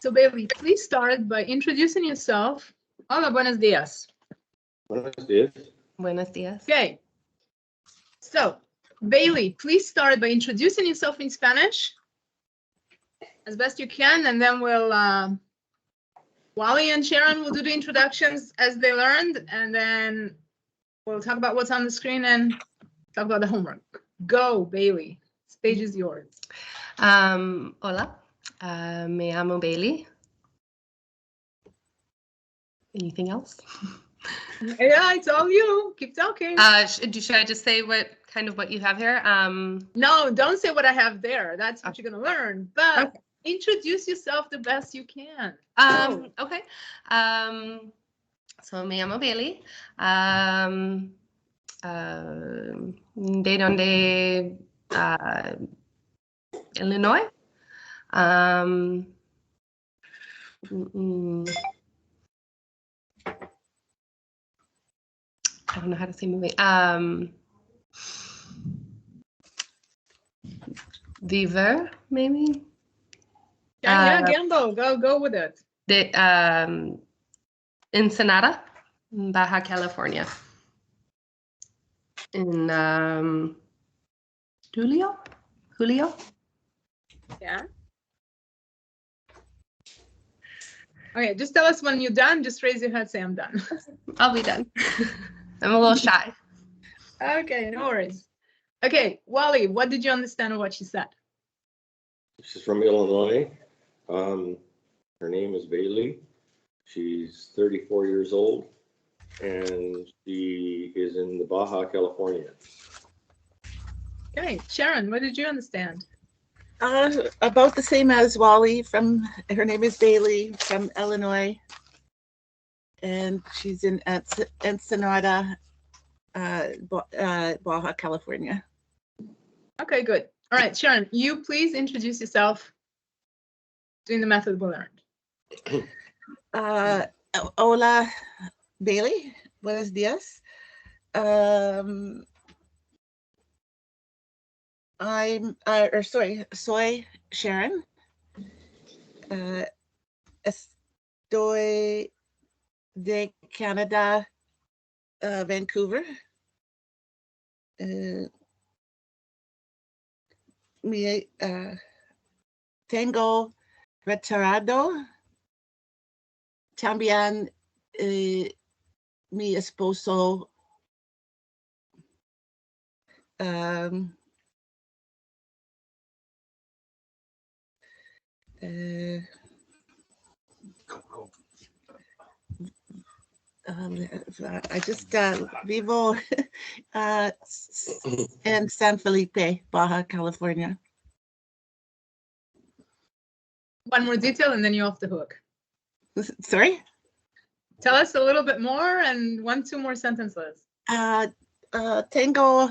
So Bailey, please start by introducing yourself. Hola, buenos días. Buenos días. Buenos días. Okay. So Bailey, please start by introducing yourself in Spanish as best you can, and then we'll Wally and Sharon will do the introductions as they learned, and then we'll talk about what's on the screen and talk about the homework. Go, Bailey. Stage is yours. Hola, me llamo Bailey. Anything else? Yeah, it's all you. Keep talking. Should I just say what you have here? No, don't say what I have there. That's what you're gonna learn. But Okay. introduce yourself the best you can. Okay. So me llamo Bailey. De donde Illinois. I don't know how to say movie. Viver, maybe. Yeah, Gambo, go with it. De Ensenada, Baja California. In Julio. Yeah. Okay, just tell us when you're done. Just raise your hand, say I'm done. I'll be done. I'm a little shy. Okay, no worries. Okay, Wally, what did you understand of what she said? She's from Illinois. Her name is Bailey. She's 34 years old, and she is in the Baja California. Okay, Sharon, what did you understand? About the same as Wally. Her name is Bailey from Illinois, and she's in Ensenada, Baja California. Okay, good. All right, Sharon, you please introduce yourself doing the method we learned. Hola, Bailey. Buenos días. Soy Sharon. Estoy de Canada, Vancouver. Tengo retirado. También mi esposo I just vivo in San Felipe, Baja California. One more detail and then you're off the hook. Sorry? Tell us a little bit more and 2 more sentences. Tengo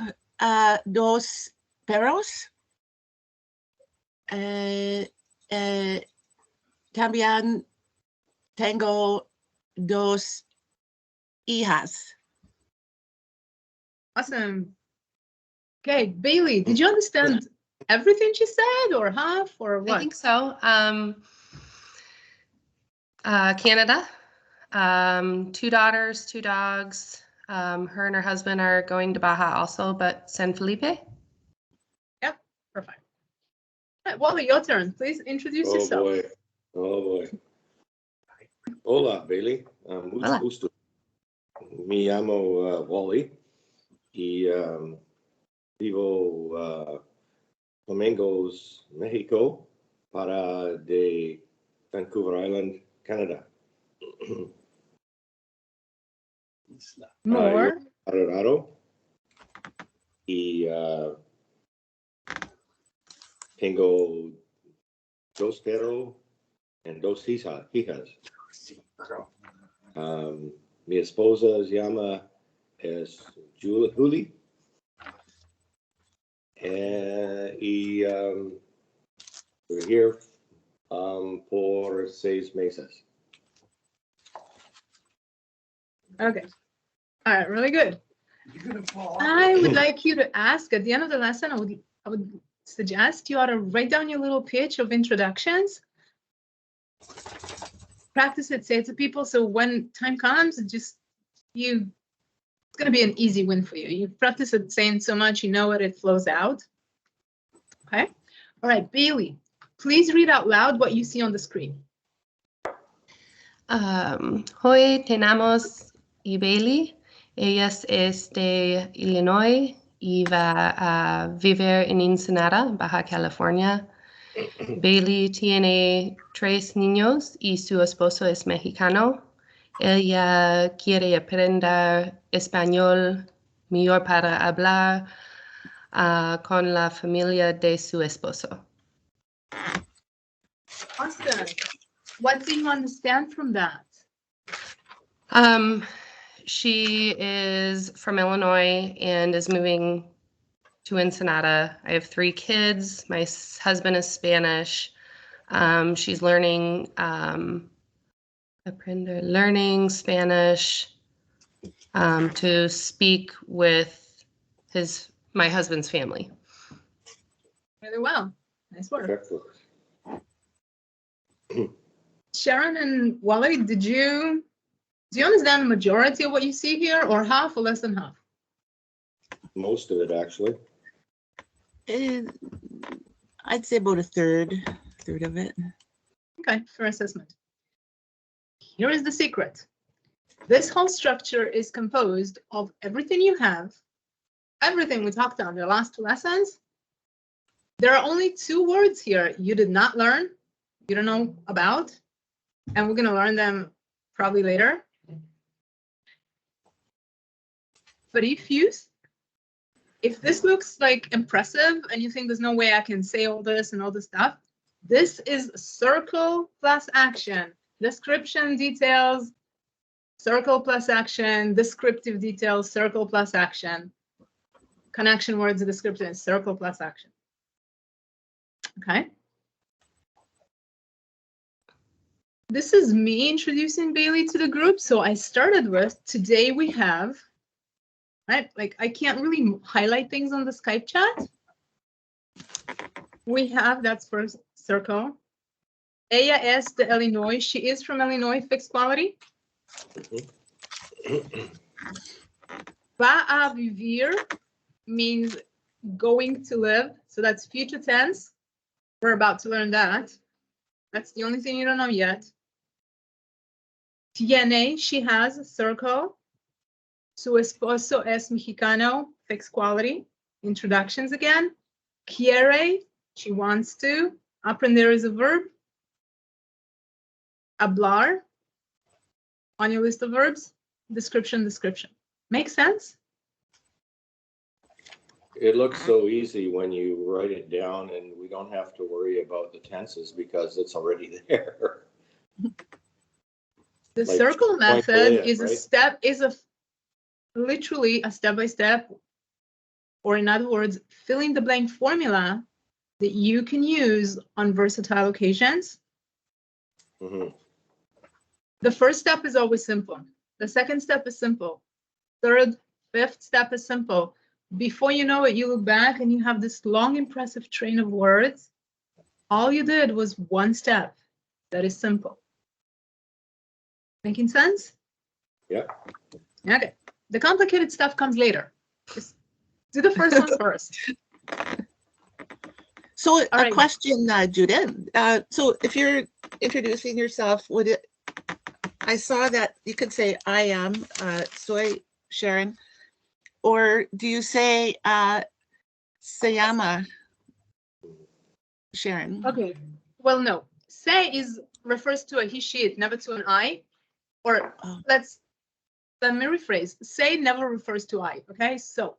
dos perros. También tengo dos hijas. Awesome. Okay, Bailey, did you understand everything she said or half or what? I think so. Canada. 2 daughters, 2 dogs. Her and her husband are going to Baja also, but San Felipe. Yep, perfect. All right, Wally, your turn. Please introduce yourself. Oh boy. Hola, Bailey. Mucho Hola. gusto. Me llamo Wally. Y vivo Flamingos, Mexico, para de Vancouver Island, Canada. More. Colorado. Y tengo 2 perros and 2 hijas. Mi esposa se llama Julie. Y we're here por 6 meses. Okay. All right, really good. I would like you to ask at the end of the lesson, I would suggest you ought to write down your little pitch of introductions practice it, say it to people. So when time comes, it's going to be an easy win for you. You practice it saying so much, you know it flows out. Okay. All right, Bailey, please read out loud what you see on the screen. Hoy tenemos a Bailey. Ella es de Illinois y va a vivir en Ensenada, Baja California. Bailey tiene 3 niños y su esposo es mexicano. Ella quiere aprender español mejor para hablar con la familia de su esposo. Awesome. What do you understand from that? She is from Illinois and is moving to Ensenada. I have 3 kids. My husband is Spanish. She's learning Spanish to speak with my husband's family. Really well. Nice work. Excellent. Sharon and Wally, do you understand the majority of what you see here, or half or less than half? Most of it, actually. I'd say about a third of it. Okay, fair assessment. Here is the secret. This whole structure is composed of everything you have, everything we talked on the last 2 lessons. There are only 2 words here you did not learn, you don't know about, and we're going to learn them probably later. But if this looks like impressive and you think there's no way I can say all this and all this stuff, this is circle plus action. Description details, circle plus action, descriptive details, circle plus action. Connection words, description, circle plus action. Okay. This is me introducing Bailey to the group. So I started with, today we have, right? Like I can't really highlight things on the Skype chat. We have, that's first circle. Ella es de Illinois. She is from Illinois, fixed quality. Va a vivir means going to live. So that's future tense. We're about to learn that. That's the only thing you don't know yet. Tiene, she has, circle. Su esposo es mexicano, fixed quality. Introductions again. Quiere, she wants to. Aprender is a verb. Hablar, on your list of verbs. Description. Makes sense? It looks so easy when you write it down, and we don't have to worry about the tenses because it's already there. The Like circle method is right? Literally a step-by-step, or in other words, fill in the blank formula that you can use on versatile occasions. Mhm. The first step is always simple. The second step is simple. Third, fifth step is simple. Before you know it, you look back and you have this long, impressive train of words. All you did was one step that is simple. Making sense? Yeah. Okay. The complicated stuff comes later. Just do the first one first. So All right. question, Judith. So if you're introducing yourself, I saw that you could say I am, soy Sharon, or do you say se llama Sharon? Okay. Well, no. Se refers to a he, she, it, never to an I. Or let me rephrase. Say never refers to I. Okay. So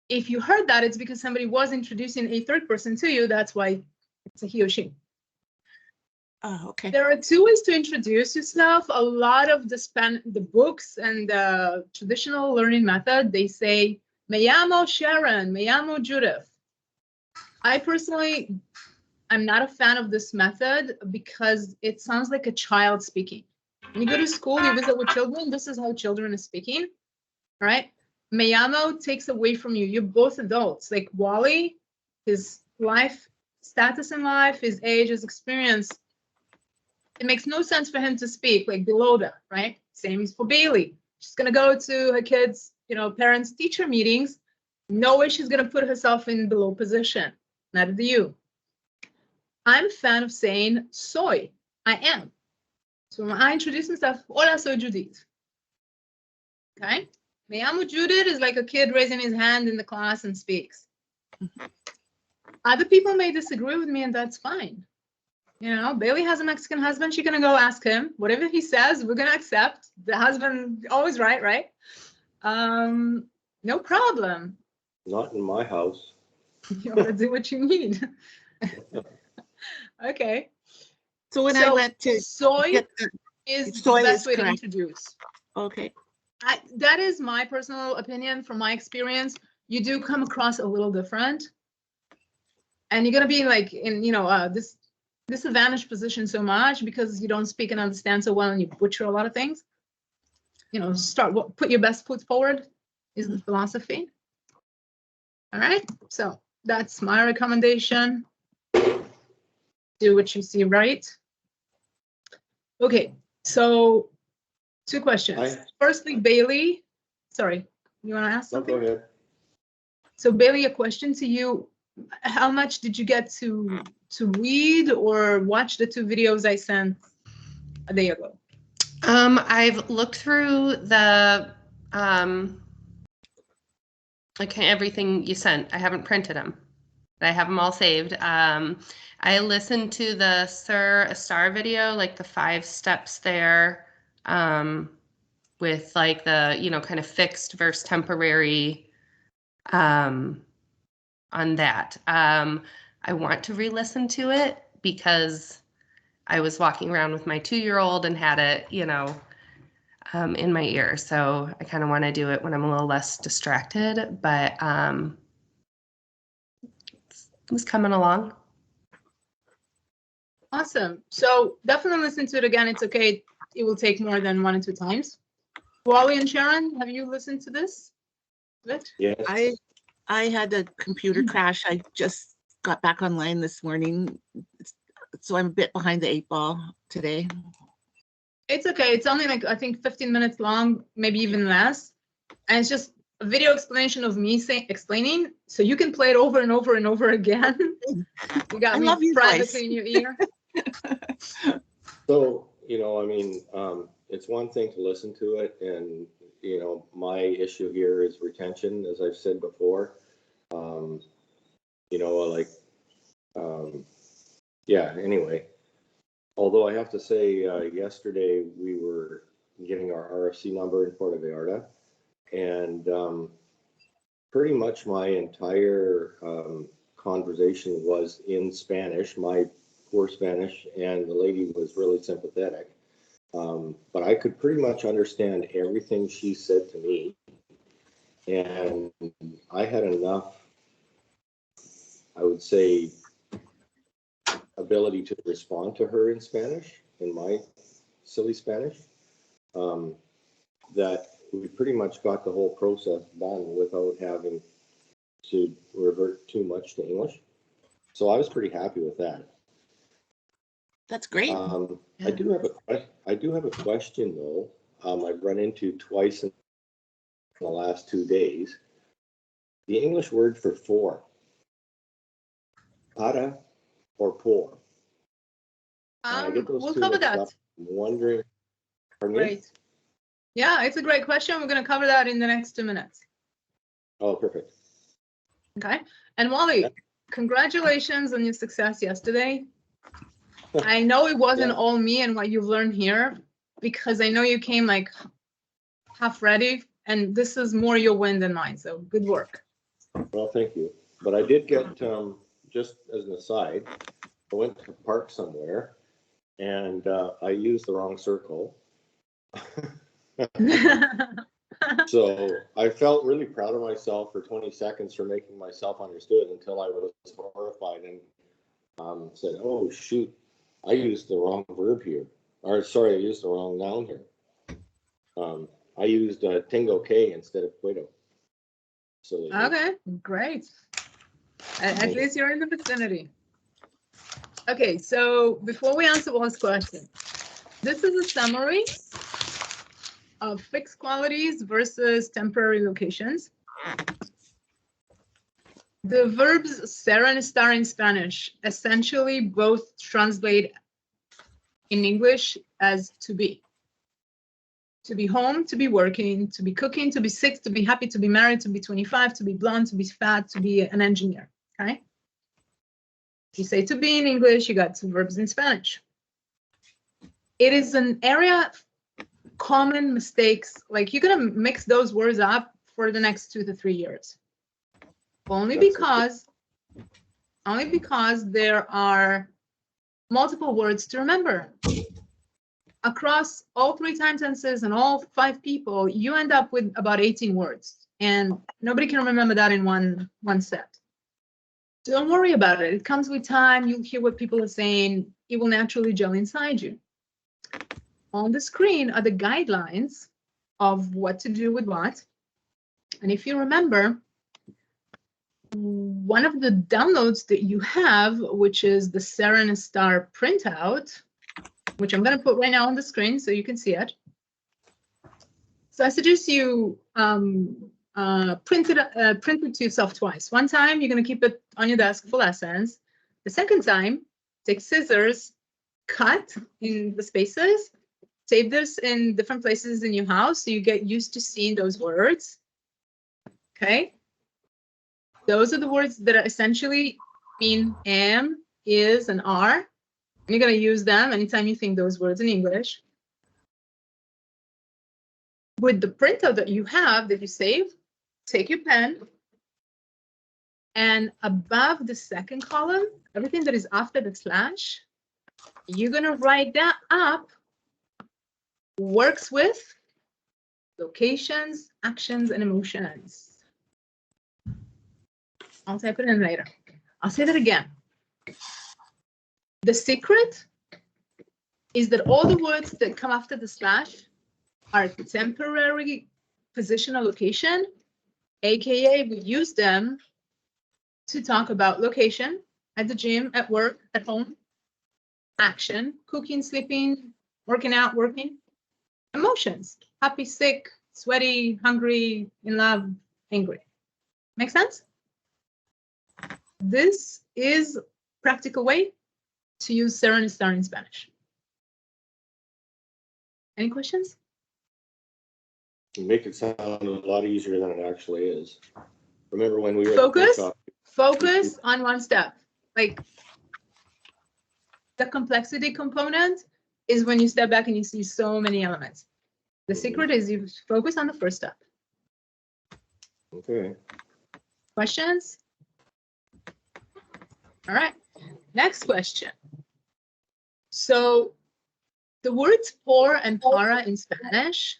if you heard that, it's because somebody was introducing a third person to you. That's why it's a he or she. Oh, okay. There are 2 ways to introduce yourself. A lot of the books and the traditional learning method, they say, me llamo Sharon, me llamo Judith. I personally, I'm not a fan of this method because it sounds like a child speaking. When you go to school, you visit with children, this is how children are speaking, right? Me llamo takes away from you. You're both adults. Like Wally, his life status in life, his age, his experience, it makes no sense for him to speak like below that, right? Same as for Bailey. She's gonna go to her kids, parents teacher meetings. No way she's gonna put herself in below position. Neither do you. I'm a fan of saying soy. I am. So when I introduce myself, hola, soy Judith. Okay? Me llamo Judith is like a kid raising his hand in the class and speaks. Other people may disagree with me, and that's fine. Bailey has a Mexican husband. She's gonna go ask him. Whatever he says, we're gonna accept. The husband always right? No problem. Not in my house. You ought to do what you need. Okay. So when I went to soy get the, is soy the best is way to correct. introduce. okay, That is my personal opinion from my experience. You do come across a little different, and you're gonna be like in this disadvantaged position so much because you don't speak and understand so well, and you butcher a lot of things. Put your best foot forward is the philosophy. All right, so that's my recommendation. Do what you see right. Okay, so 2 questions. Firstly, Bailey, sorry, you want to ask No, something? go ahead. So Bailey, a question to you. How much did you get to read or watch the 2 videos I sent a day ago? I've looked through the everything you sent. I haven't printed them. I have them all saved. I listened to the Sir Astar video, like the 5 steps there, with like the kind of fixed versus temporary on that. I want to re-listen to it because I was walking around with my 2-year-old and had it, in my ear. So I kind of want to do it when I'm a little less distracted, but it was coming along. Awesome. So definitely listen to it again. It's okay. It will take more than 1 or 2 times. Wally and Sharon, have you listened to this? Yes. I had a computer crash. I just got back online this morning, so I'm a bit behind the 8 ball today. It's okay. It's only like, I think 15 minutes long, maybe even less. And it's just a video explanation of me explaining. So you can play it over and over and over again. You got I me love your privately voice. in your ear. So, it's one thing to listen to it, and, my issue here is retention, as I've said before. Anyway. Although I have to say, yesterday we were getting our RFC number in Puerto Vallarta, and pretty much my entire conversation was in Spanish, my poor Spanish, and the lady was really sympathetic. But I could pretty much understand everything she said to me, and I had enough, I would say, ability to respond to her in Spanish, in my silly Spanish, that we pretty much got the whole process done without having to revert too much to English. So I was pretty happy with that. That's great. I do have a question though. I've run into twice in the last 2 days. The English word for 4, para or por. We'll cover that. I'm wondering. Pardon me? Great. Yeah, it's a great question. We're going to cover that in the next 2 minutes. Oh, perfect. Okay. And Wally, Yeah. Congratulations on your success yesterday. I know it wasn't all me and what you've learned here, because I know you came like half ready, and this is more your win than mine. So good work. Well, thank you. But I did get, just as an aside, I went to park somewhere and I used the wrong circle. So I felt really proud of myself for 20 seconds for making myself understood until I was horrified and said, oh, shoot, I used the wrong verb here. Or sorry, I used the wrong noun here. I used tengo que instead of puedo. So Okay, great. At least you're in the vicinity. Okay, so before we answer Wally's question, This is a summary of fixed qualities versus temporary locations. The verbs ser and estar in Spanish essentially both translate in English as to be. To be home, to be working, to be cooking, to be sick, to be happy, to be married, to be 25, to be blonde, to be fat, to be an engineer, okay? If you say to be in English, you got two verbs in Spanish. It is an area of common mistakes, like you're gonna mix those words up for the next 2 to 3 years. Only because there are multiple words to remember. Across all 3 time tenses and all 5 people, you end up with about 18 words, and nobody can remember that in one set. Don't worry about it. It comes with time. You'll hear what people are saying. It will naturally gel inside you. On the screen are the guidelines of what to do with what. And if you remember, one of the downloads that you have, which is the Ser and Estar printout, which I'm going to put right now on the screen so you can see it. So I suggest you print it to yourself twice. One time, you're going to keep it on your desk for lessons. The second time, take scissors, cut in the spaces, save this in different places in your house so you get used to seeing those words. Okay? Those are the words that are essentially mean am, is, and are. And you're going to use them anytime you think those words in English. With the printout that you have, that you save, take your pen, and above the second column, everything that is after the slash, you're going to write that up, works with locations, actions, and emotions. I'll type it in later. I'll say that again. The secret is that all the words that come after the slash are temporary position or location, aka we use them to talk about location, at the gym, at work, at home, action, cooking, sleeping, working out, working, emotions, happy, sick, sweaty, hungry, in love, angry. Make sense? This is a practical way to use ser and estar in Spanish. Any questions? You make it sound a lot easier than it actually is. Remember when we were at the workshop, Focus on one step. Like the complexity component is when you step back and you see so many elements. The secret is you focus on the first step. Okay. Questions? All right, next question. So the words por and para in Spanish,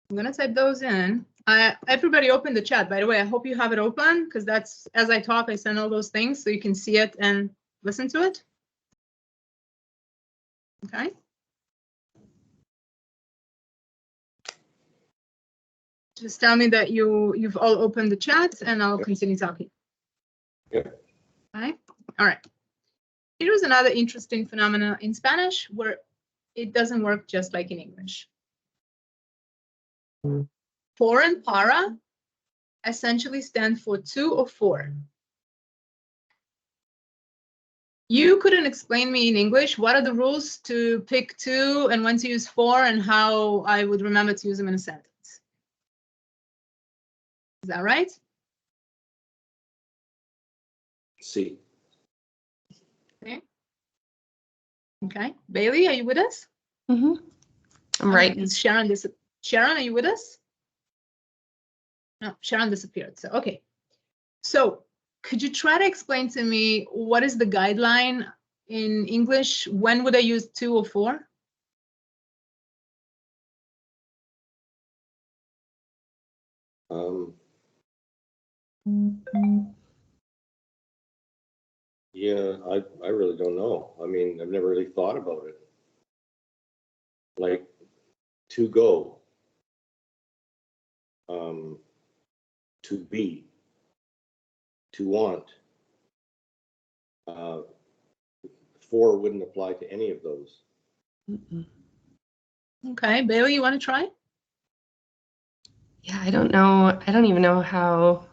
I'm gonna type those in. Everybody open the chat, by the way. I hope you have it open because that's, as I talk, I send all those things so you can see it and listen to it. Okay. Just tell me that you've all opened the chat and I'll continue talking. Yep. Okay. All right. Here's another interesting phenomenon in Spanish where it doesn't work just like in English. Por and para essentially stand for two or four. You couldn't explain me in English what are the rules to pick two and when to use four and how I would remember to use them in a sentence. Is that right? See. Okay. Okay. Bailey, are you with us? Mm-hmm. I'm right. Sharon, Sharon, are you with us? No, Sharon disappeared. So, okay. So could you try to explain to me what is the guideline in English? When would I use two or four? Yeah, I really don't know. I mean, I've never really thought about it. Like, to go, to be, to want. 4 wouldn't apply to any of those. Mm-mm. Okay, Bailey, you want to try? Yeah, I don't know. I don't even know how.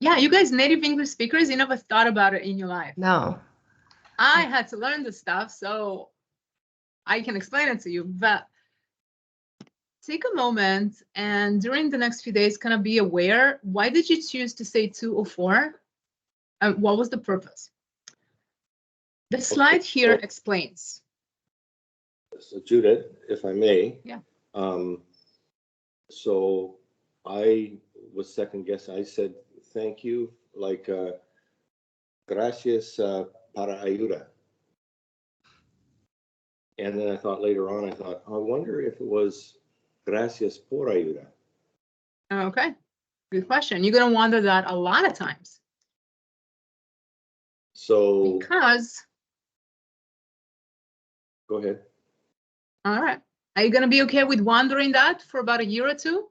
Yeah, you guys native English speakers, you never thought about it in your life. No. I had to learn this stuff, so I can explain it to you. But take a moment and during the next few days, kind of be aware. Why did you choose to say 2 or 4? What was the purpose? The slide here so- explains. So Judith, if I may. Yeah. So I was second guessing. I said, thank you, like, gracias para ayuda. And then I thought later on, I wonder if it was gracias por ayuda. Okay, good question. You're going to wonder that a lot of times. So Because, go ahead. all right, are you going to be okay with wondering that for about a year or two?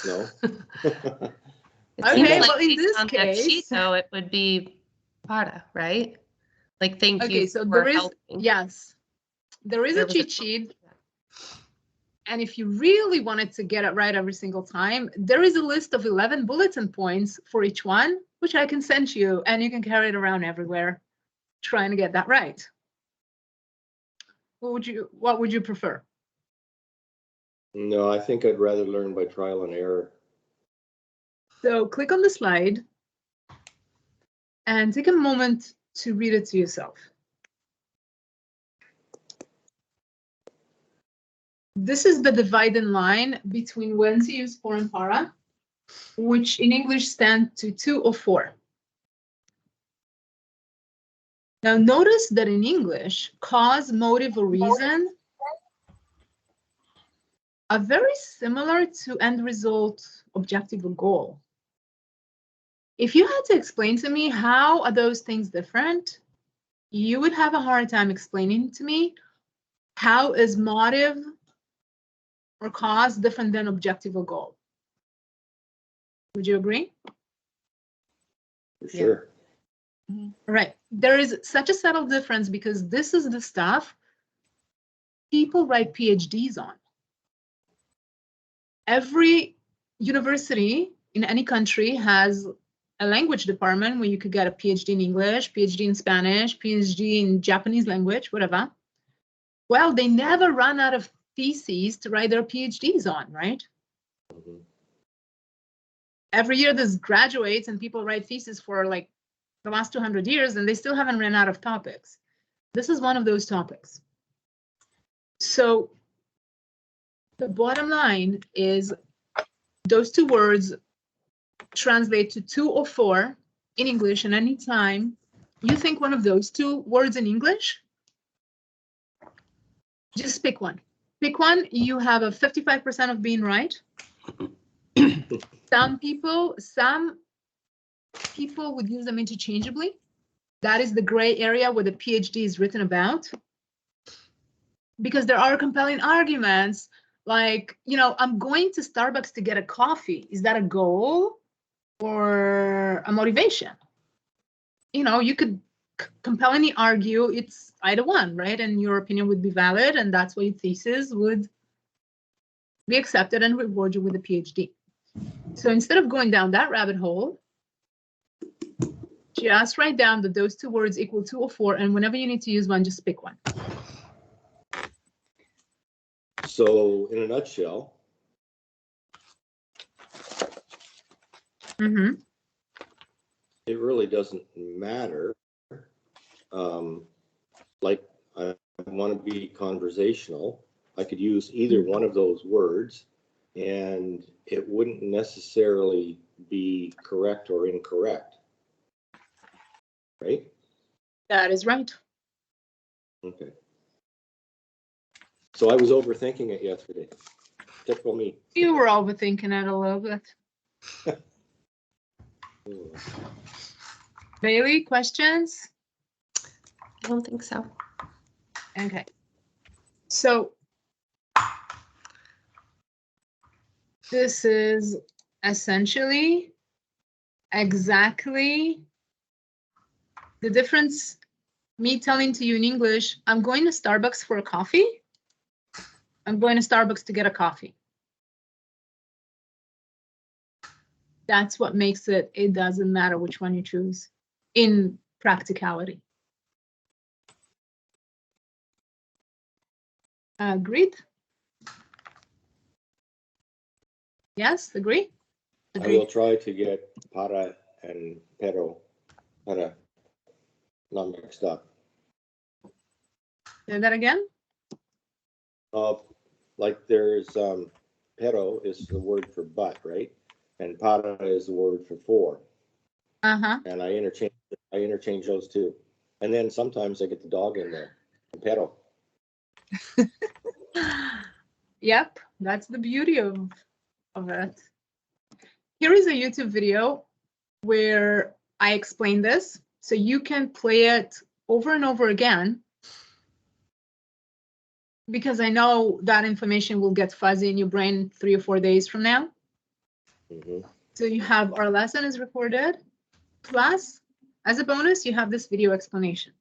No. It Okay, seems like well, in based this on that sheet, case- though, it would be para, right? Like, thank Okay, you so for there is, helping. yes, there is There a was a- cheat sheet. And if you really wanted to get it right every single time, there is a list of 11 bulletin points for each one, which I can send you, and you can carry it around everywhere, trying to get that right. What would you prefer? No, I think I'd rather learn by trial and error. So click on the slide and take a moment to read it to yourself. This is the dividing line between when to use for and para, which in English stand to 2 or 4. Now notice that in English, cause, motive, or reason are very similar to end result, objective, or goal. If you had to explain to me how are those things different, you would have a hard time explaining to me how is motive or cause different than objective or goal. Would you agree? For Yeah. sure. Right. There is such a subtle difference because this is the stuff people write PhDs on. Every university in any country has a language department where you could get a PhD in English, PhD in Spanish, PhD in Japanese language, whatever. Well, they never run out of theses to write their PhDs on, right? Mhm. Every year there's graduates and people write theses for like the last 200 years and they still haven't run out of topics. This is one of those topics. So the bottom line is those two words translate to 2 or 4 in English, and anytime you think one of those two words in English, just pick one. Pick one, you have a 55% of being right. Some people would use them interchangeably. That is the gray area where the PhD is written about. Because there are compelling arguments like, I'm going to Starbucks to get a coffee. Is that a goal or a motivation? You could compellingly argue it's either one, right? And your opinion would be valid, and that's why your thesis would be accepted and reward you with a PhD. So instead of going down that rabbit hole, just write down that those two words equal 2 or 4, and whenever you need to use one, just pick one. So in a nutshell, Mm-hmm. it really doesn't matter. Like I want to be conversational. I could use either one of those words and it wouldn't necessarily be correct or incorrect. Right? That is right. Okay. So I was overthinking it yesterday. Typical me. You were overthinking it a little bit. Bailey, questions? I don't think so. Okay. So this is essentially exactly the difference, me telling to you in English, I'm going to Starbucks for a coffee. I'm going to Starbucks to get a coffee. That's what makes it, it doesn't matter which one you choose in practicality. Agreed? Yes, agree? I will try to get para and pero, para, not mixed up. Say that again? Like there's, pero is the word for but, right? And para is the word for for. Uh-huh. And I interchange those two. And then sometimes I get the dog in there, pero. Yep, that's the beauty of it. Here is a YouTube video where I explain this, so you can play it over and over again, because I know that information will get fuzzy in your brain 3 or 4 days from now. Mhm. So you have our lesson is recorded, plus as a bonus, you have this video explanation.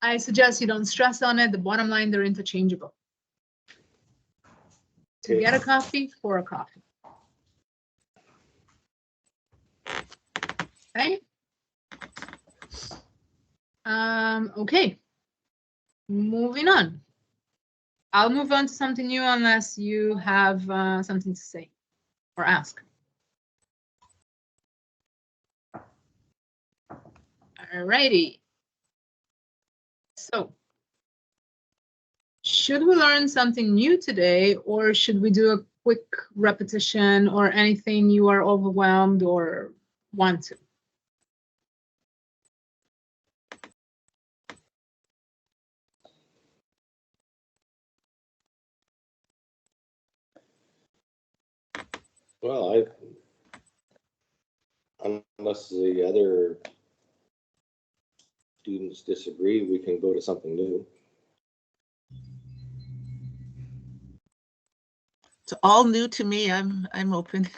I suggest you don't stress on it. The bottom line, they're interchangeable. To Okay. get a coffee, for a coffee. Okay. Okay. Moving on. I'll move on to something new unless you have something to say or ask. Alrighty. So, should we learn something new today, or should we do a quick repetition or anything you are overwhelmed or want to? Well, unless the other students disagree, we can go to something new. It's all new to me. I'm open.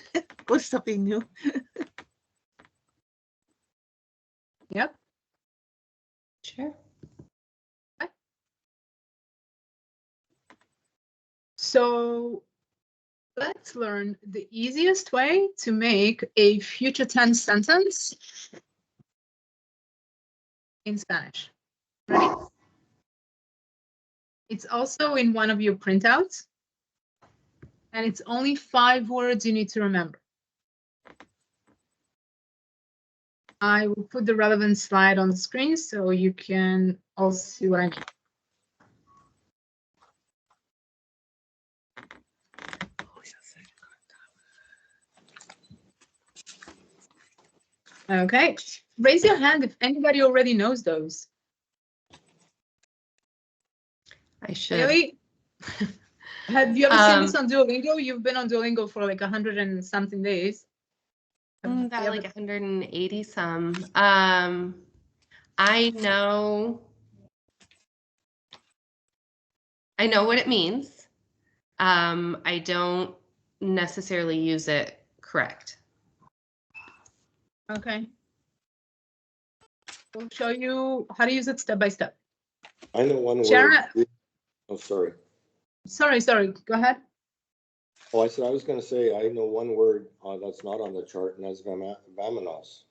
Go to something new. Yep. Sure. So let's learn the easiest way to make a future tense sentence in Spanish. Ready? It's also in one of your printouts, and it's only 5 words you need to remember. I will put the relevant slide on the screen so you can all see what I mean. Okay, raise your hand if anybody already knows those. I should. Really? Have you ever seen this on Duolingo? You've been on Duolingo for like 100 and something days. About you like ever- 180 some. I know what it means. I don't necessarily use it correct. Okay. We'll show you how to use it step by step. I know one Sharon- word. Oh, sorry. Sorry, go ahead. Oh, I said, I was gonna say, I know one word that's not on the chart, and that's vamanos.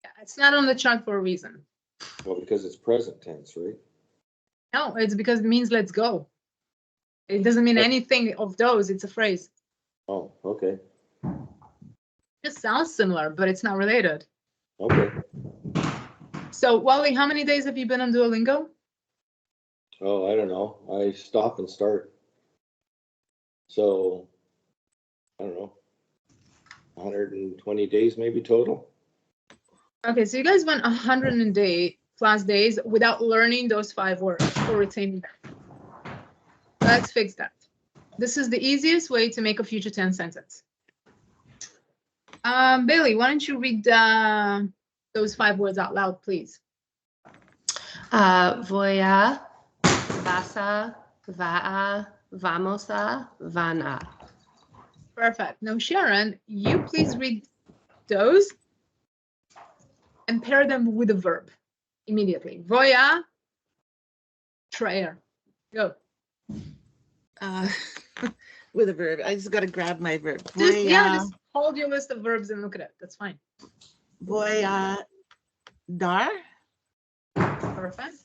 Yeah, it's not on the chart for a reason. Well, because it's present tense, right? No, it's because it means let's go. It doesn't mean anything of those, it's a phrase. Oh, okay, It sounds similar, but it's not related. okay. So, Wally, how many days have you been on Duolingo? Oh, I don't know. I stop and start. So, I don't know, 120 days maybe total. Okay, so you guys went 100 plus days without learning those 5 words or retaining them. Let's fix that. This is the easiest way to make a future tense sentence. Bailey, why don't you read those 5 words out loud, please? Voy a, vas a, va a, vamos a, van a. Perfect. Now, Sharon, you please read those and pair them with a verb immediately. Voy traer. Go. With a verb. I just got to grab my verb. Just hold your list of verbs and look at it. That's fine. Voy a dar. Perfect.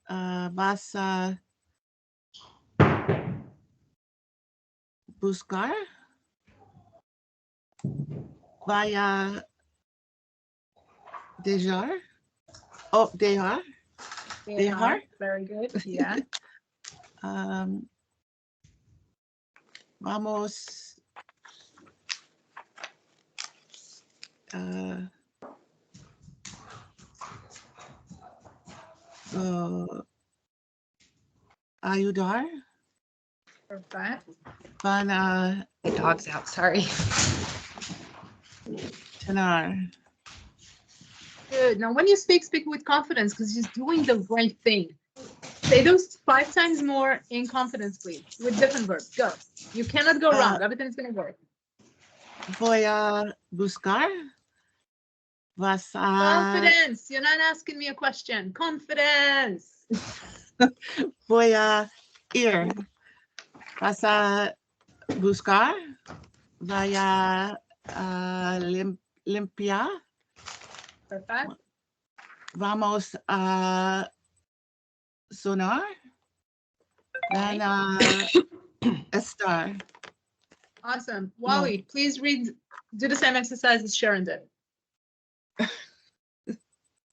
Vas a buscar. Vaya dejar. Oh, dejar. Dejar. Very good. Yeah. Vamos. Ayudar. Perfect. Van My dog's out, sorry. tenar. Good. Now, when you speak with confidence because you're doing the right thing. Say those 5 times more in confidence, please, with different verbs. Go. You cannot go wrong. Everything's going to work. Voy a buscar. Vas a. Confidence. You're not asking me a question. Confidence. Voy a ir. Vas a buscar. Vaya a limpiar. Perfect. Vamos a sonar. Van a estar. Awesome. Wally, please do the same exercise as Sharon did.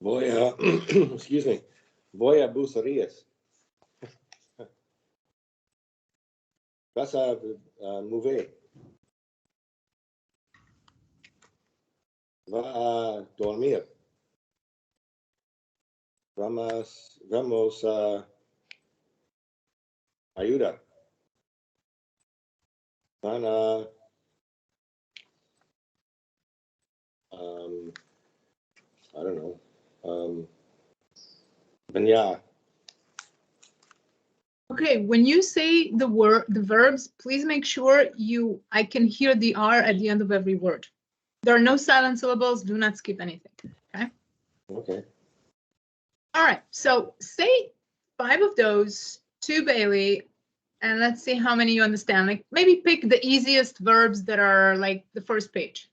Voy a, excuse me, voy a bucerías. Vas a mover. Va a dormir. Vamos a ayudar. Van a I don't know. Bañar. Okay, when you say the verbs, please make sure I can hear the R at the end of every word. There are no silent syllables. Do not skip anything. Okay. Okay. All right. So say 5 of those to Bailey, and let's see how many you understand. Like maybe pick the easiest verbs that are like the first page.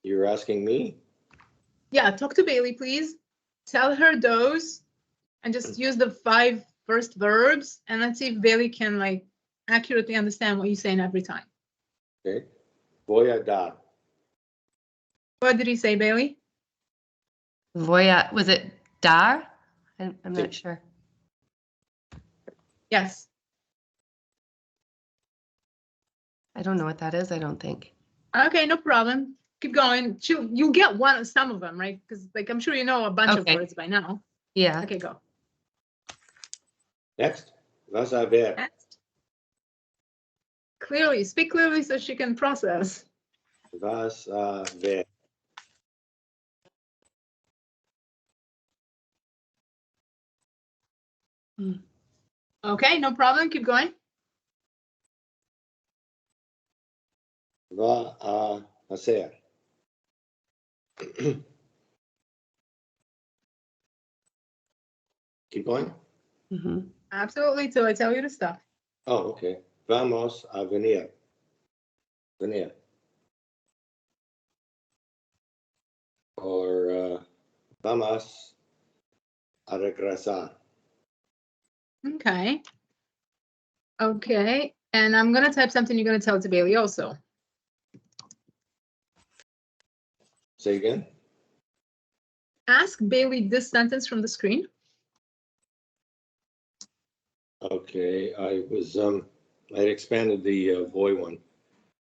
You're asking me? Yeah, talk to Bailey, please. Tell her those and just use the 5 first verbs. And let's see if Bailey can like accurately understand what you're saying every time. Okay. Voy a dar. What did he say, Bailey? Voya, was it dar? I'm not sure. Yes. I don't know what that is, I don't think. Okay, no problem. Keep going. You'll get some of them, right? Because like I'm sure you know a bunch of words by now. Yeah. Okay, go. Next. Vas a ver. Next. Clearly, speak clearly so she can process. Vas a ver. Okay, no problem. Keep going. Va a hacer. Keep going. Mm-hmm. Absolutely, till I tell you to stop. Oh, okay. Vamos a venir. Venir. Or vamos a regresar. Okay. Okay, and I'm gonna type something you're gonna tell to Bailey also. Say again. Ask Bailey this sentence from the screen. Okay, I expanded the voy one.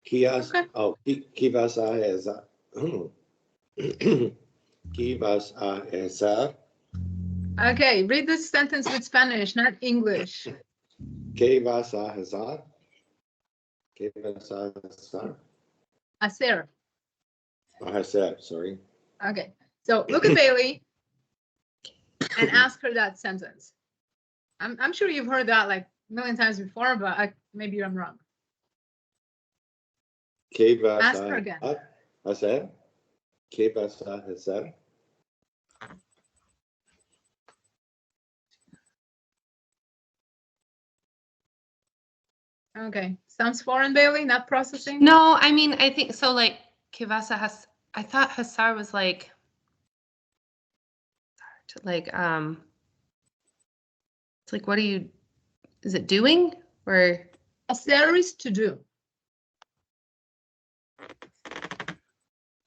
Kias. Okay. Oh, ¿qué vas a hacer? ¿Qué vas a hacer? Okay, read this sentence with Spanish, not English. ¿Qué vas a hacer? ¿Qué vas a hacer? Hacer. Hacer, sorry. Okay, so look at Bailey and ask her that sentence. I'm sure you've heard that like million times before, but maybe I'm wrong. Que vas Ask her a again. hacer? Que vas a hacer? Okay. Sounds foreign, Bailey, not processing? No, I mean, I think so. Like Kivasa has. I thought Hasar was like it's like what are you? Is it doing or? Hacer is to do.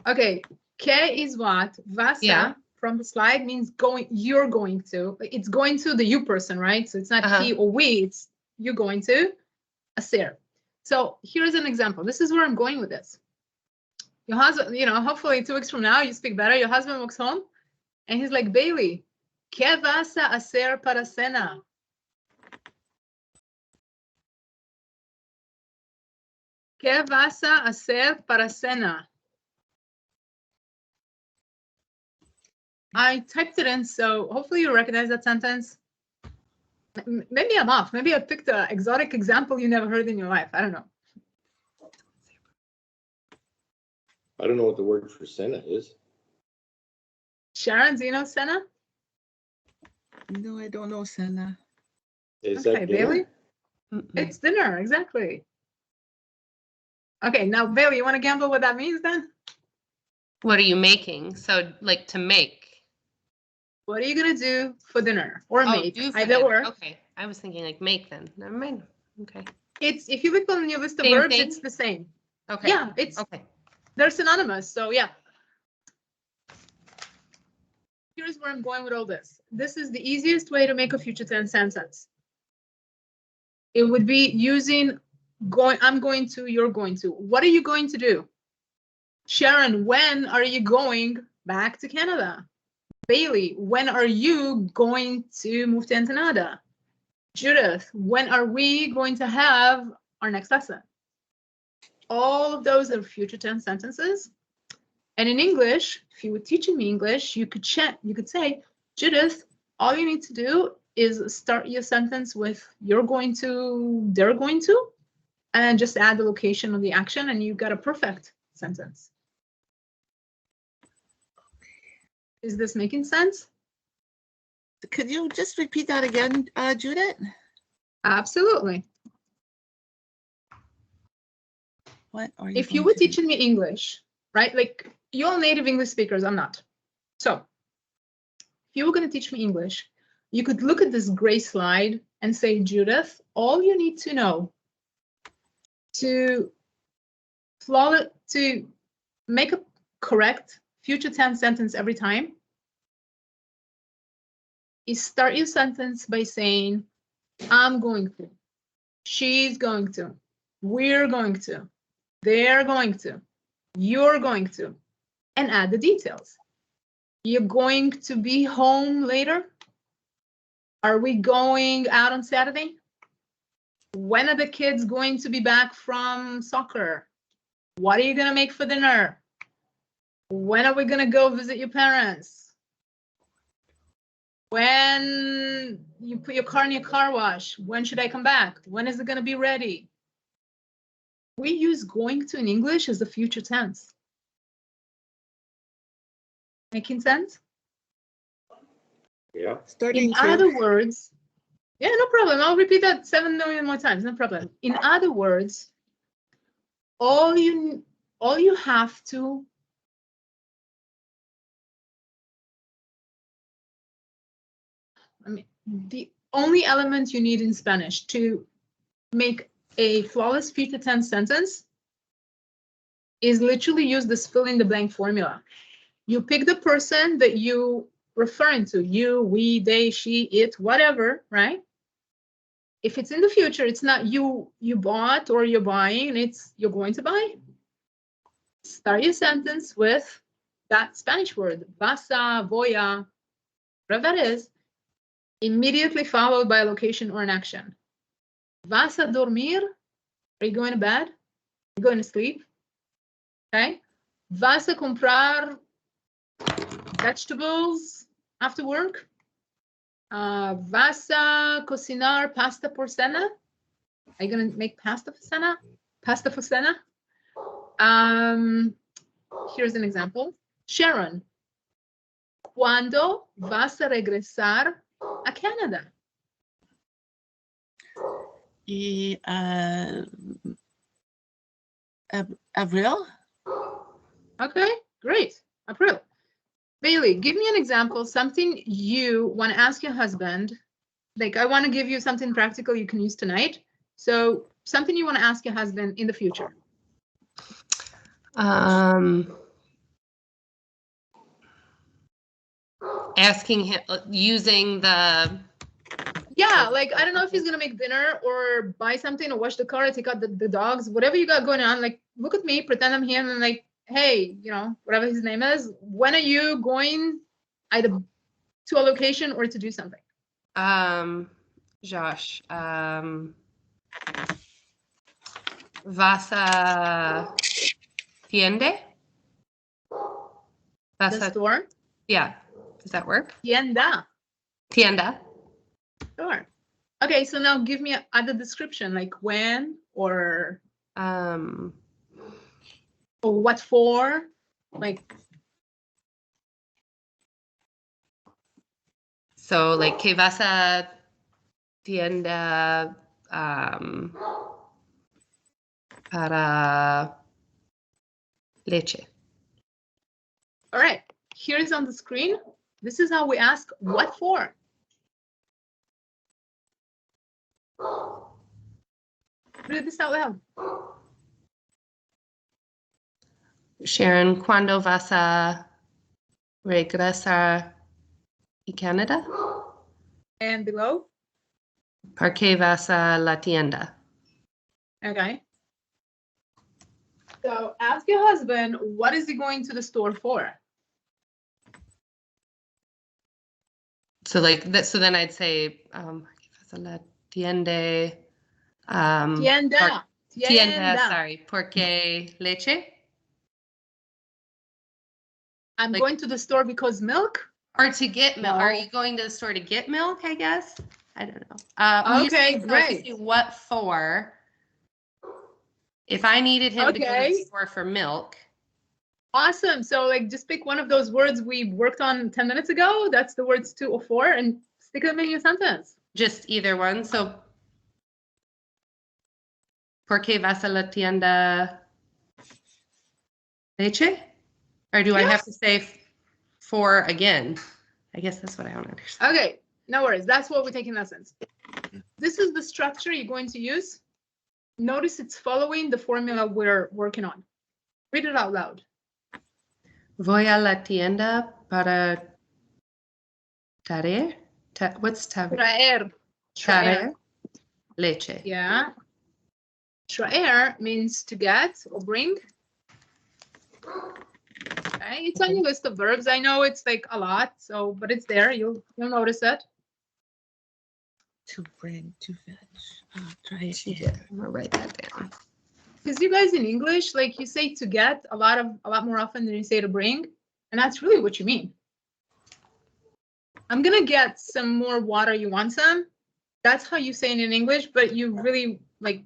Okay. Que is what? Vasa Yeah. from the slide means going, you're going to. It's going to the you person, right? So it's not Uh-huh. he or we, it's you going to. Hacer. So here's an example. This is where I'm going with this. Your husband, hopefully 2 weeks from now you speak better. Your husband walks home and he's like, Bailey, ¿qué vas a hacer para cena? ¿Qué vas a hacer para cena? I typed it in, so hopefully you recognize that sentence. Maybe I'm off. Maybe I picked an exotic example you never heard in your life. I don't know. I don't know what the word for cena is. Sharon, do you know cena? No, I don't know, Senna. Is Okay, that dinner? Bailey? Mm-mm. It's dinner, exactly. Okay, now Bailey, you want to gamble what that means then? What are you making? So like to make. What are you gonna do for dinner or make? Do for Either dinner. or. Okay, I was thinking like make then. Never mind. Okay. It's if you look on your list of Same verbs, thing? it's the same. Okay. Yeah, Okay. they're synonymous. So yeah. Here's where I'm going with all this. This is the easiest way to make a future tense sentence. It would be using going, I'm going to, you're going to. What are you going to do? Sharon, when are you going back to Canada? Bailey, when are you going to move to Ensenada? Judith, when are we going to have our next lesson? All of those are future tense sentences. And in English, if you were teaching me English, you could say, Judith, all you need to do is start your sentence with you're going to, they're going to, and just add the location of the action and you've got a perfect sentence. Is this making sense? Could you just repeat that again, Judith? Absolutely. What are you If you going were to do? teaching me English, right? Like you're all native English speakers, I'm not. So if you were going to teach me English, you could look at this gray slide and say, Judith, all you need to know to make a correct future tense sentence every time is start your sentence by saying, I'm going to, she's going to, we're going to, they're going to, you're going to, and add the details. You're going to be home later? Are we going out on Saturday? When are the kids going to be back from soccer? What are you going to make for dinner? When are we going to go visit your parents? When you put your car in your car wash, when should I come back? When is it going to be ready? We use going to in English as the future tense. Making sense? Yeah. Starting In to. other words, yeah, no problem. I'll repeat that 7 million more times, no problem. In other words, all you have to the only element you need in Spanish to make a flawless future tense sentence is literally use this fill in the blank formula. You pick the person that you referring to, you, we, they, she, it, whatever, right? If it's in the future, it's not you bought or you're buying, it's you're going to buy. Start your sentence with that Spanish word, vas a, voy a, whatever that is, immediately followed by a location or an action. Vas a dormir? Are you going to bed? Are you going to sleep? Okay. Vas a comprar vegetables after work? Vas a cocinar pasta por cena? Are you gonna make pasta for cena? Pasta for cena? Here's an example. Sharon, ¿cuándo vas a regresar a Canada? Y, Avril? Okay, great. April. Bailey, give me an example, something you want to ask your husband. Like, I want to give you something practical you can use tonight. So something you want to ask your husband in the future. Asking him, using the, Yeah, like, I don't know if he's gonna make dinner or buy something or wash the car or take out the dogs, whatever you got going on, like, look at me, pretend I'm him and like, hey, you know, whatever his name is, when are you going either to a location or to do something? Josh, vas a tiende? Vas The a, store? yeah, does that work? Tienda. Tienda. Sure. Okay, so now give me other description, like when or what for, like. So like que vas a tienda para leche. All right, here's on the screen. This is how we ask what for. Read this out loud. Sharon, ¿cuándo vas a regresar a Canada? And below. ¿Por qué vas a la tienda? Okay. So ask your husband, what is he going to the store for? So like that. So then I'd say, vas a la tienda. Tienda. Tienda. Sorry, ¿por qué leche? I'm Like- going to the store because milk. Or to get milk? No. Are you going to the store to get milk? I guess. I don't know. Okay, great. What for? If I needed him to go to the Okay. store for milk. Awesome. So like just pick one of those words we worked on 10 minutes ago. That's the words 2 or 4 and stick them in your sentence. Just either one. So, ¿por qué vas a la tienda leche? Or do I have to say for again? I guess that's what I don't understand. Okay, no worries. That's what we're taking lessons. This is the structure you're going to use. Notice it's following the formula we're working on. Read it out loud. Voy a la tienda para traer. What's traer? Traer. Leche. Yeah. Traer means to get or bring. Okay, it's on your list of verbs. I know it's like a lot, so but it's there. You'll notice it. To bring, to fetch. Try it. She did. I'm gonna write that down. Because you guys in English, like you say to get a lot more often than you say to bring, and that's really what you mean. I'm gonna get some more water. You want some? That's how you say it in English, but you really like.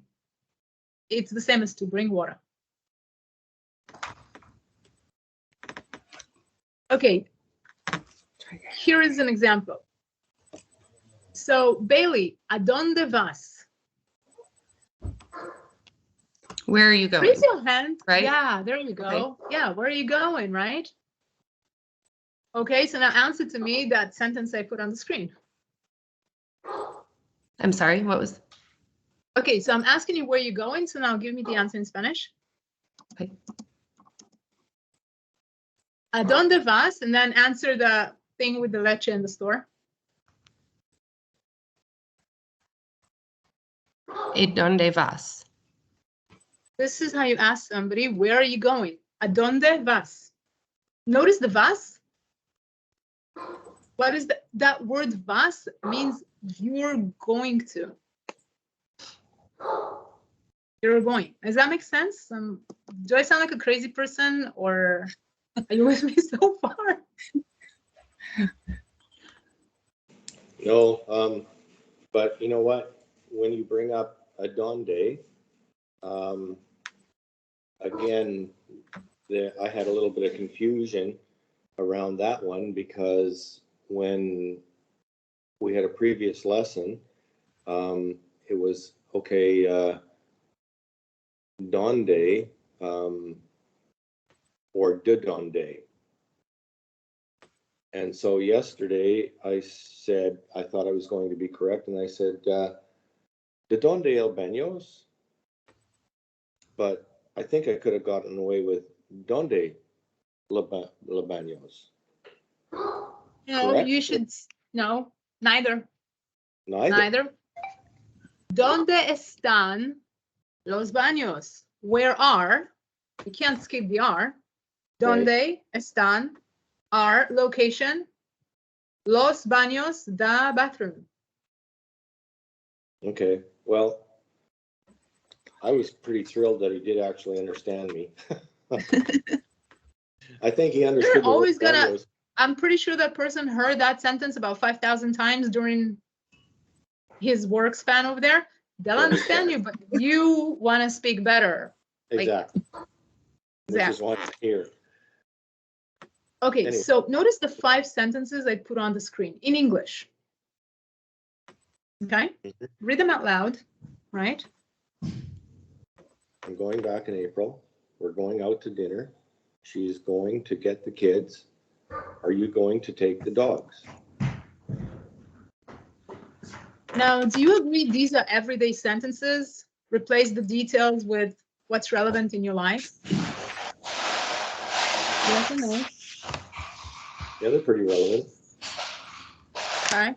It's the same as to bring water. Okay, here is an example. So, Bailey, ¿a dónde vas? Where are you going? Raise your hand. Right? Yeah, there you go. Okay. Yeah, where are you going, right? Okay, so now answer to me that sentence I put on the screen. I'm sorry, what was? Okay, so I'm asking you where you're going, so now give me the answer in Spanish. Okay. ¿A dónde vas? And then answer the thing with the leche in the store. ¿Y dónde vas? This is how you ask somebody, where are you going? ¿A dónde vas? Notice the vas. What is that word vas means you're going to. You're going. Does that make sense? Do I sound like a crazy person or are you with me so far? No, but you know what? When you bring up a donde, again, I had a little bit of confusion around that one because when we had a previous lesson, it was okay, donde, or de donde. And so yesterday I said, I thought I was going to be correct, and I said, de donde el baños? But I think I could have gotten away with donde la baños. No, Correct? you should, no, neither. Neither. Neither. ¿Dónde están los baños? Where are, you can't skip the R. ¿Dónde están, are, location, los baños, the bathroom. Okay, well, I was pretty thrilled that he did actually understand me. I think he understood. You're always the word gonna, baños. I'm pretty sure that person heard that sentence about 5,000 times during his work span over there. They'll Yeah, understand you, but you want to speak better. like- Exactly. Which is why I'm here. Okay, Anyway. so notice the 5 sentences I put on the screen in English. Okay, Mhm. read them out loud, right? I'm going back in April. We're going out to dinner. She's going to get the kids. Are you going to take the dogs? Now, do you agree these are everyday sentences? Replace the details with what's relevant in your life? Yes or no? Yeah, they're pretty relevant. Okay.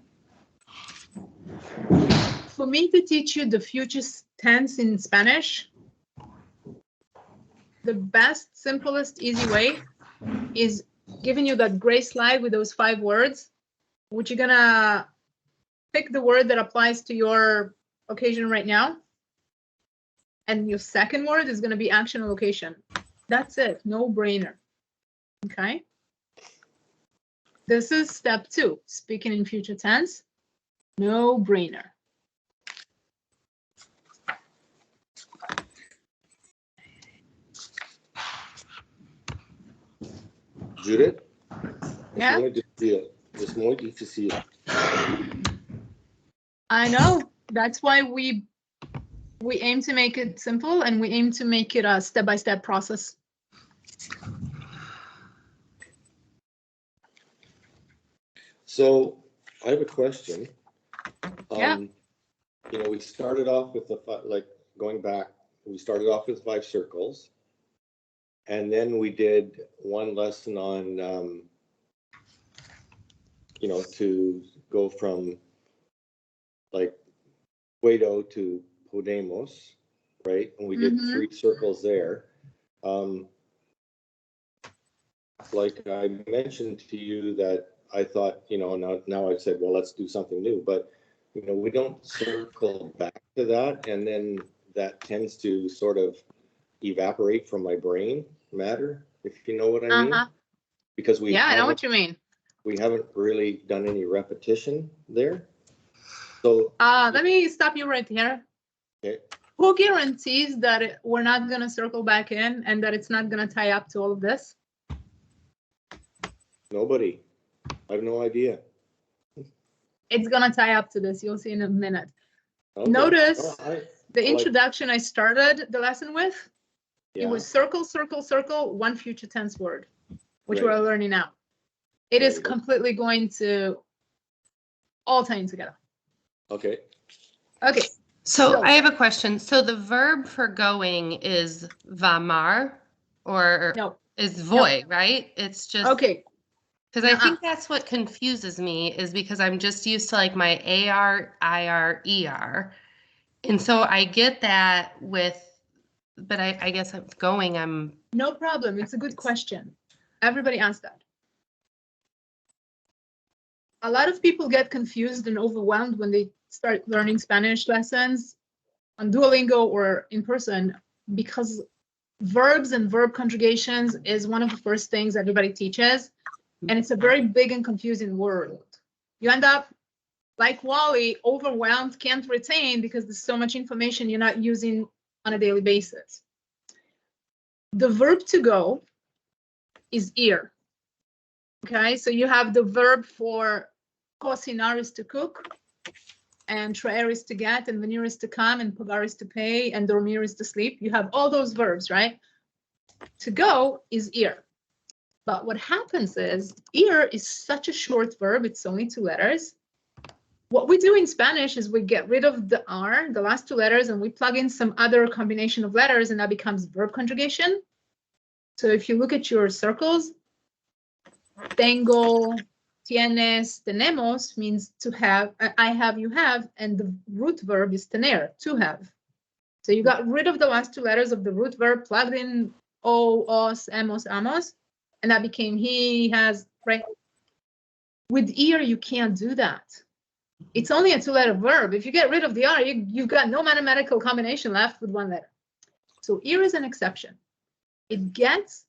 For me to teach you the future tense in Spanish, the best, simplest, easy way is giving you that gray slide with those 5 words, which you're gonna pick the word that applies to your occasion right now. And your second word is gonna be action or location. That's it, no brainer. Okay. This is step 2, speaking in future tense, no brainer. Judith? Yeah. Es muy difícil. I know. That's why we aim to make it simple, and we aim to make it a step-by-step process. So I have a question. Yeah. You know, we started off with going back, we started off with 5 circles. And then we did one lesson on, you know, to go from like Guido to Podemos, right? And we did Mhm. 3 circles there. Like I mentioned to you that I thought, you know, now I said, well, let's do something new, but you know, we don't circle back to that, and then that tends to sort of evaporate from my brain matter, if you know what I mean. Uh-huh. Because we Yeah, I know haven't, what you mean. we haven't really done any repetition there. So Let me stop you right here. okay, Who guarantees that we're not gonna circle back in and that it's not gonna tie up to all of this? nobody. I have no idea. It's gonna tie up to this. You'll see in a minute. Okay. Notice Oh, the like- introduction I started the lesson with. yeah. It was circle, circle, circle, one future tense word, which Right. we're learning now. It is Right. completely going to all tie in together. Okay. Okay. So So- I have a question. So the verb for going is vamar or No. is voy, right? It's just Okay. because I nuh-uh. think that's what confuses me is because I'm just used to like my AR, IR, ER. And so I get that but I guess I'm going, No problem. It's a good question. Everybody asks that. A lot of people get confused and overwhelmed when they start learning Spanish lessons on Duolingo or in person, because verbs and verb conjugations is one of the first things everybody teaches. And it's a very big and confusing word. You end up like Wally, overwhelmed, can't retain because there's so much information you're not using on a daily basis. The verb to go is ir. Okay, so you have the verb for cocinar is to cook, and traer is to get, and venir is to come, and pagar is to pay, and dormir is to sleep. You have all those verbs, right? To go is ir. But what happens is ir is such a short verb, it's only 2 letters. What we do in Spanish is we get rid of the R, the last 2 letters, and we plug in some other combination of letters, and that becomes verb conjugation. So if you look at your circles, tengo, tienes, tenemos means to have, I have, you have, and the root verb is tener, to have. So you got rid of the last 2 letters of the root verb, plugged in o, os, hemos, amos, and that became he, has, right? With ir, you can't do that. It's only a 2-letter verb. If you get rid of the R, you've got no mathematical combination left with 1 letter. So ir is an exception. It's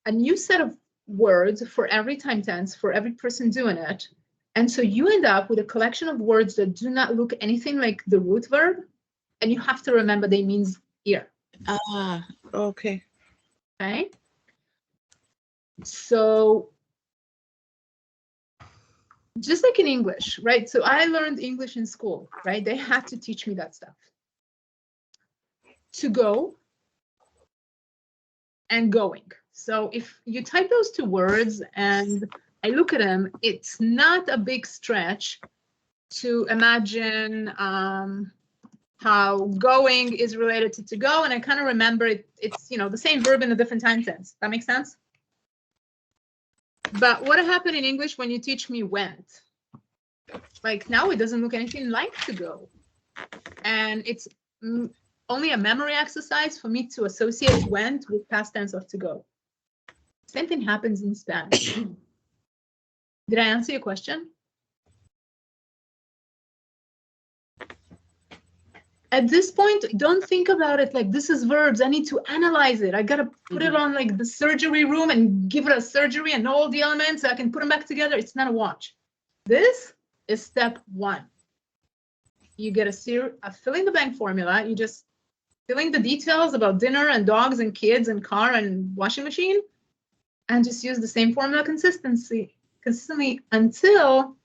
a new set of words for every time tense, for every person doing it. And so you end up with a collection of words that do not look anything like the root verb. And you have to remember they means ir. Ah, okay. Okay. So just like in English, right? So I learned English in school, right? They had to teach me that stuff. To go and going. So if you type those 2 words and I look at them, it's not a big stretch to imagine how going is related to go. And I kind of remember it's, you know, the same verb in a different time tense. That makes sense? But what happened in English when you teach me went? Like now it doesn't look anything like to go. And it's only a memory exercise for me to associate went with past tense of to go. Same thing happens in Spanish. Did I answer your question? At this point, don't think about it like this is verbs. I need to analyze it. I gotta put it on like the surgery room and give it a surgery and know all the elements so I can put them back together. It's not a watch. This is step 1. You get a fill in the blank formula. You just fill in the details about dinner and dogs and kids and car and washing machine, and just use the same formula consistently until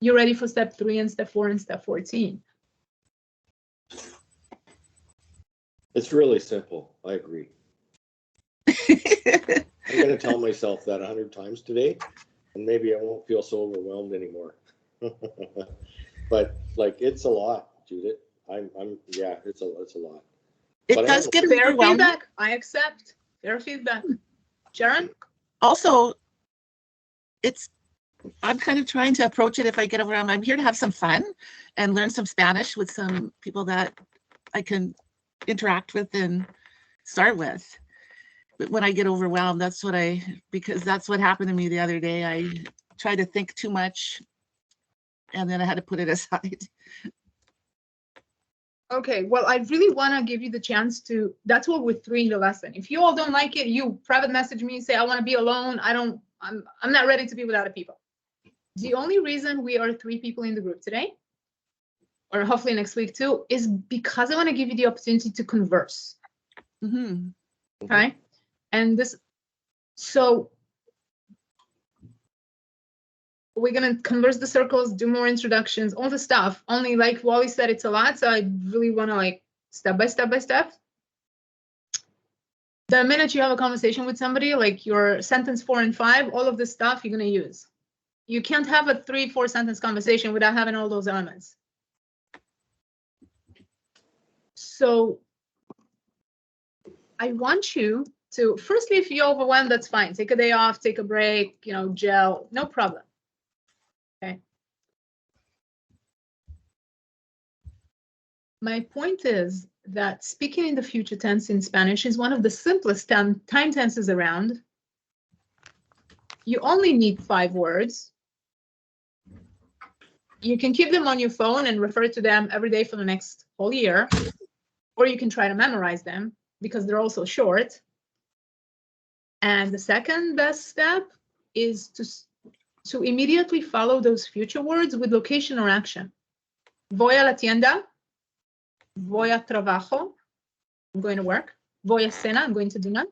you're ready for step 3 and step 4 and step 14. It's really simple. I agree. I'm going to tell myself that 100 times today, and maybe I won't feel so overwhelmed anymore. But like, it's a lot, Judith. Yeah, it's a lot. It But does get Fair overwhelming. feedback. I accept. Fair feedback. Sharon? Also, I'm kind of trying to approach it if I get overwhelmed. I'm here to have some fun and learn some Spanish with some people that I can interact with and start with. But when I get overwhelmed, because that's what happened to me the other day. I tried to think too much and then I had to put it aside. Okay, well, I really want to give you the chance to, that's what we're 3 in the lesson. If you all don't like it, you private message me, say, I want to be alone. I'm not ready to be with other people. The only reason we are 3 people in the group today, or hopefully next week too, is because I want to give you the opportunity to converse. Mm-hmm. Okay. And so we're going to converse the circles, do more introductions, all the stuff. Only like Wally said, it's a lot. So I really want to like step by step. The minute you have a conversation with somebody, like your sentence 4 and 5, all of this stuff you're going to use. You can't have a 3-4 sentence conversation without having all those elements. So I want you to, firstly, if you're overwhelmed, that's fine. Take a day off, take a break, gel, no problem. Okay. My point is that speaking in the future tense in Spanish is one of the simplest time tenses around. You only need 5 words. You can keep them on your phone and refer to them every day for the next whole year, or you can try to memorize them because they're also short. And the second best step is to to immediately follow those future words with location or action. Voy a la tienda. Voy a trabajo. I'm going to work. Voy a cena. I'm going to dinner.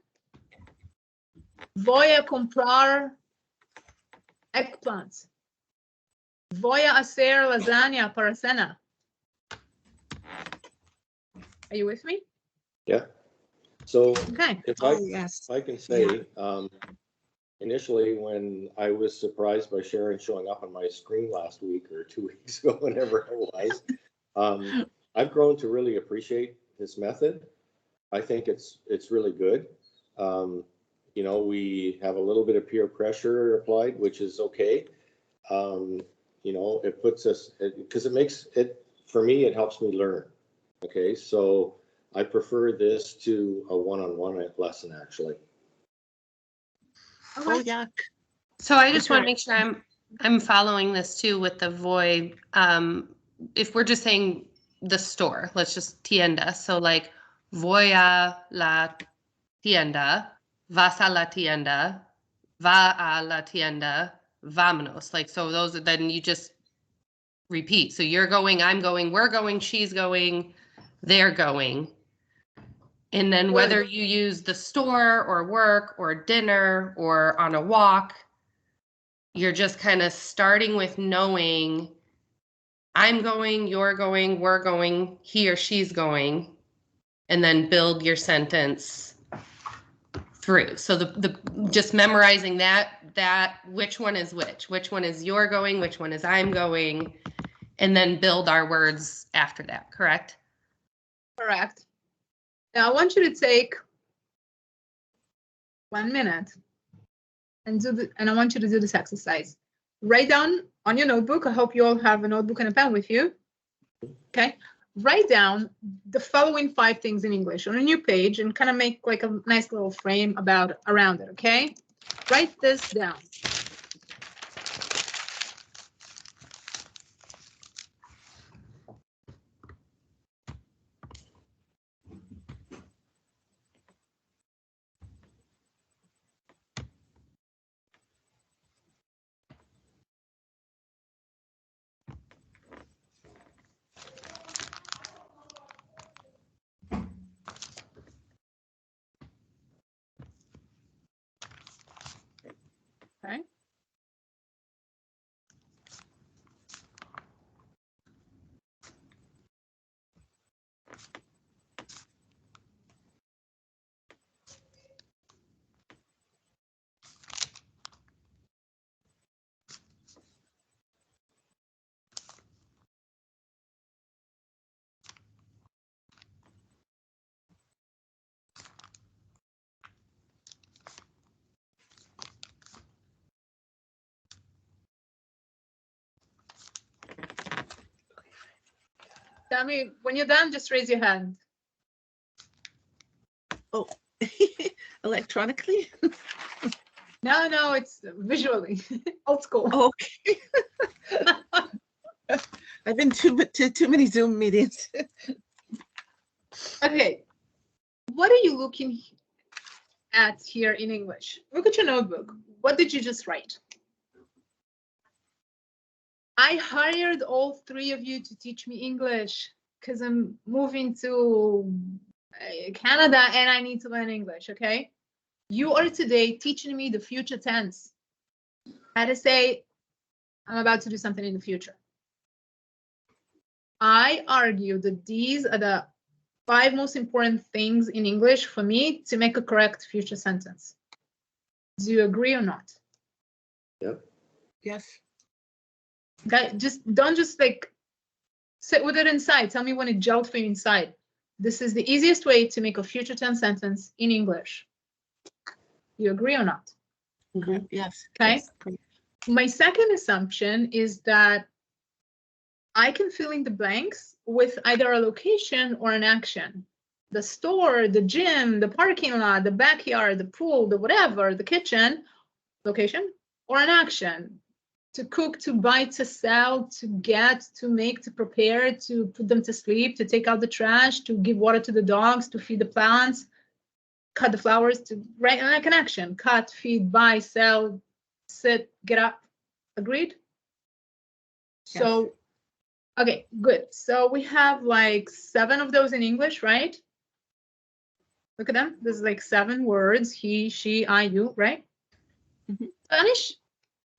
Voy a comprar eggplants. Voy a hacer lasagna para cena. Are you with me? Yeah. So Okay. if Oh, yes. I can say, initially when I was surprised by Sharon showing up on my screen last week or 2 weeks ago, whenever it was, I've grown to really appreciate this method. I think it's really good. You know, we have a little bit of peer pressure applied, which is okay. You know, it puts us, because it makes it, for me, it helps me learn. Okay, so I prefer this to a one-on-one lesson, actually. Oh, yuck. So I just Okay. want to make sure I'm following this too with the voy. If we're just saying the store, let's just tienda. So like voy a la tienda, vas a la tienda, va a la tienda, vámonos. Like, so those are, then you just repeat. So you're going, I'm going, we're going, she's going, they're going. And then whether you use the store or work or dinner or on a walk, you're just kind of starting with knowing I'm going, you're going, we're going, he or she's going, and then build your sentence through. So the just memorizing that which one is which one is you're going, which one is I'm going, and then build our words after that, correct? Correct. Now I want you to take 1 minute and I want you to do this exercise. Write down on your notebook. I hope you all have a notebook and a pen with you. Okay. Write down the following 5 things in English on a new page and kind of make like a nice little frame around it. Okay. Write this down. Okay. Tell me when you're done, just raise your hand. Oh, electronically? No, it's visually. Old school. Okay. I've been to too many Zoom meetings. Okay. What are you looking at here in English? Look at your notebook. What did you just write? I hired all 3 of you to teach me English because I'm moving to Canada and I need to learn English, okay? You are today teaching me the future tense. How to say, I'm about to do something in the future. I argue that these are the 5 most important things in English for me to make a correct future sentence. Do you agree or not? Yep. Yes. Okay, don't just like sit with it inside. Tell me when it gelled for you inside. This is the easiest way to make a future tense sentence in English. You agree or not? Yes. Okay. Yes. My second assumption is that I can fill in the blanks with either a location or an action. The store, the gym, the parking lot, the backyard, the pool, the whatever, the kitchen, location, or an action. To cook, to buy, to sell, to get, to make, to prepare, to put them to sleep, to take out the trash, to give water to the dogs, to feed the plants, cut the flowers, to write like an action. Cut, feed, buy, sell, sit, get up. Agreed? So, okay, good. So we have like 7 of those in English, right? Look at them. There's like 7 words, he, she, I, you, right? Mhm.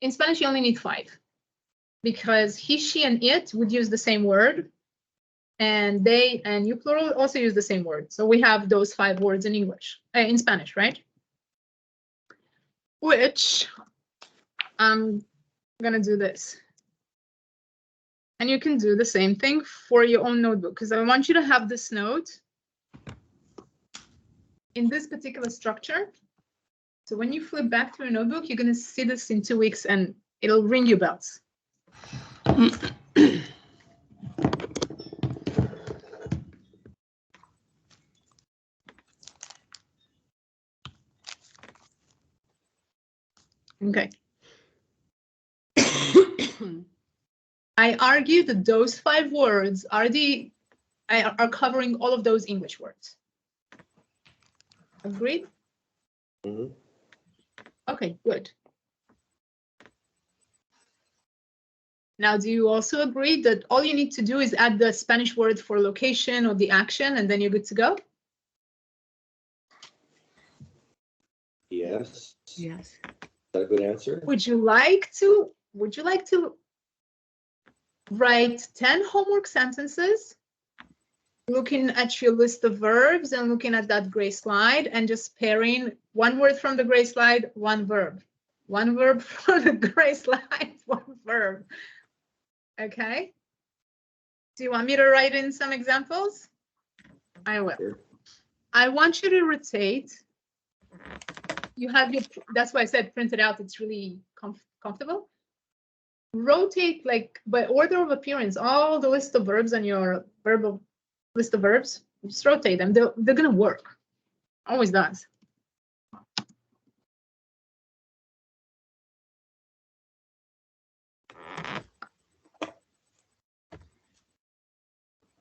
In Spanish, you only need 5 because he, she, and it would use the same word, and they and you plural also use the same word. So we have those 5 words in English, in Spanish, right? Which I'm gonna do this. And you can do the same thing for your own notebook, because I want you to have this note in this particular structure. So when you flip back to your notebook, you're going to see this in 2 weeks and it'll ring your bells. Okay. I argue that those 5 words are covering all of those English words. Agreed? Mhm. Okay, good. Now, do you also agree that all you need to do is add the Spanish word for location or the action, and then you're good to go? Yes. Yes. Is that a good answer? Would you like to write 10 homework sentences, looking at your list of verbs and looking at that gray slide and just pairing 1 word from the gray slide, 1 verb, 1 verb from the gray slide, 1 verb? Okay. Do you want me to write in some examples? I will. Sure. I want you to rotate. You have your, that's why I said print it out. It's really comfortable. Rotate like by order of appearance, all the list of verbs on your verbal list of verbs, just rotate them. They're gonna work. Always does.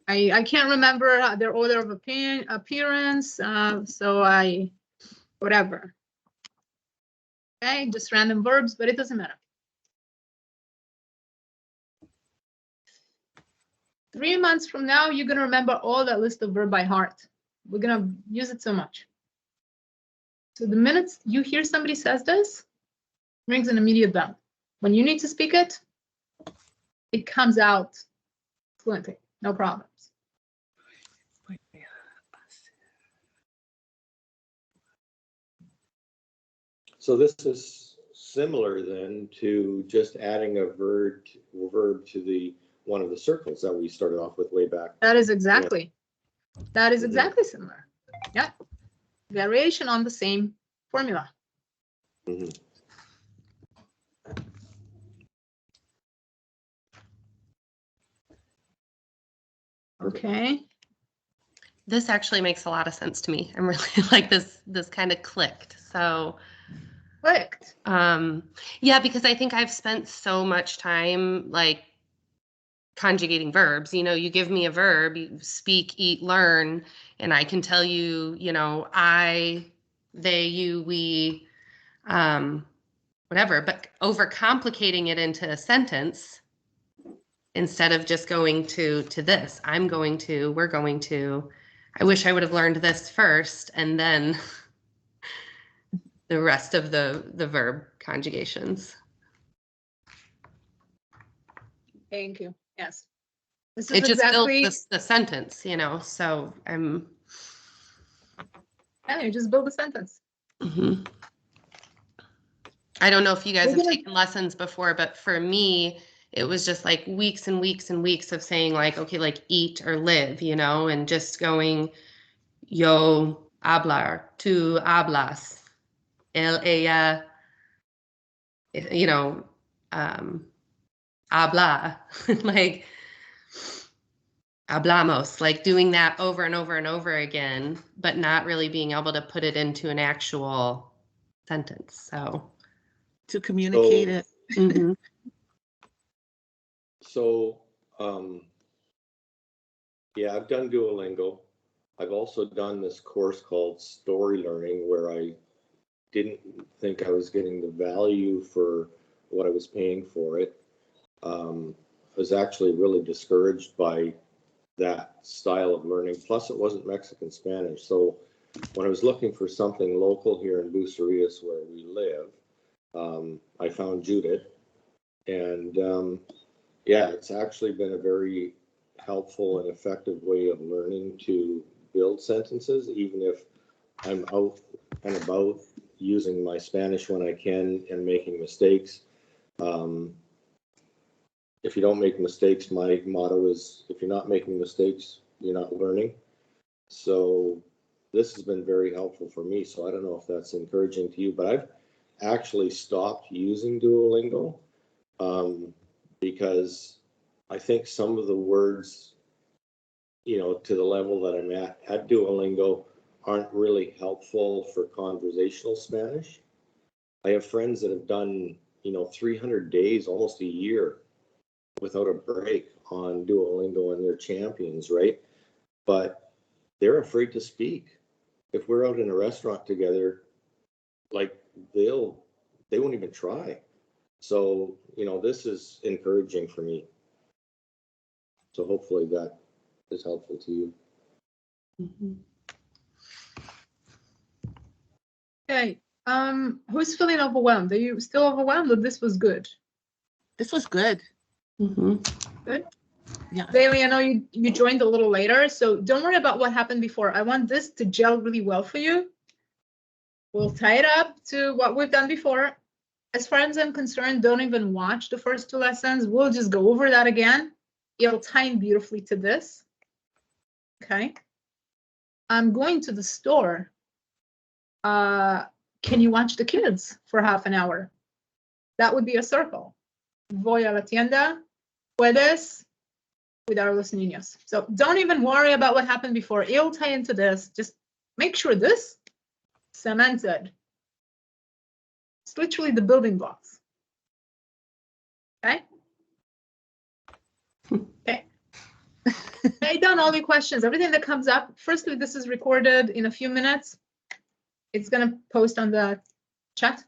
I can't remember their order of appearance, so whatever. Okay, just random verbs, but it doesn't matter. 3 months from now, you're gonna remember all that list of verb by heart. We're gonna use it so much. So the minute you hear somebody says this, rings an immediate bell. When you need to speak it, it comes out fluently, no problems. So this is similar then to just adding a verb to the one of the circles that we started off with way back. That is exactly Mhm. similar. Yeah. Variation on the same formula. Mhm. Okay. This actually makes a lot of sense to me. I'm really like this kind of clicked. So Clicked. yeah, because I think I've spent so much time like conjugating verbs. You know, you give me a verb, you speak, eat, learn, and I can tell you, you know, I, they, you, we, whatever, but overcomplicating it into a sentence instead of just going to this, I'm going to, we're going to, I wish I would have learned this first and then the rest of the verb conjugations. Thank you. Yes. This It is just exactly. builds the sentence, you know, so I'm. Yeah, you just build a sentence. Mm-hmm. I don't know if you guys We're have gonna- taken lessons before, but for me, it was just like weeks and weeks and weeks of saying like, okay, like eat or live, you know, and just going, yo hablar, tú hablas, él, ella, you know, habla, like hablamos, like doing that over and over and over again, but not really being able to put it into an actual sentence. So To communicate it. mhm. So, yeah, I've done Duolingo. I've also done this course called Story Learning, where I didn't think I was getting the value for what I was paying for it. I was actually really discouraged by that style of learning. Plus, it wasn't Mexican Spanish. So when I was looking for something local here in Bucerias where we live, I found Judith. And yeah, it's actually been a very helpful and effective way of learning to build sentences, even if I'm out and about using my Spanish when I can and making mistakes. If you don't make mistakes, my motto is, if you're not making mistakes, you're not learning. So this has been very helpful for me. So I don't know if that's encouraging to you, but I've actually stopped using Duolingo because I think some of the words, you know, to the level that I'm at Duolingo aren't really helpful for conversational Spanish. I have friends that have done, you know, 300 days, almost a year without a break on Duolingo, and they're champions, right? But they're afraid to speak. If we're out in a restaurant together, like they won't even try. So, you know, this is encouraging for me. So hopefully that is helpful to you. Mhm. Okay. Who's feeling overwhelmed? Are you still overwhelmed, or this was good? This was good. Mhm. Bailey, I know you joined a little later, so don't worry about what happened before. I want this to gel really well for you. We'll tie it up to what we've done before. As far as I'm concerned, don't even watch the first 2 lessons. We'll just go over that again. It'll tie in beautifully to this. Okay. I'm going to the store. Can you watch the kids for half an hour? That would be a circle. Voy a la tienda. Puedes cuidar a los niños. So don't even worry about what happened before. It'll tie into this. Just make sure this cemented. It's literally the building blocks. Okay? Okay. Write down all your questions, everything that comes up. Firstly, this is recorded in a few minutes. It's going to post on the chat.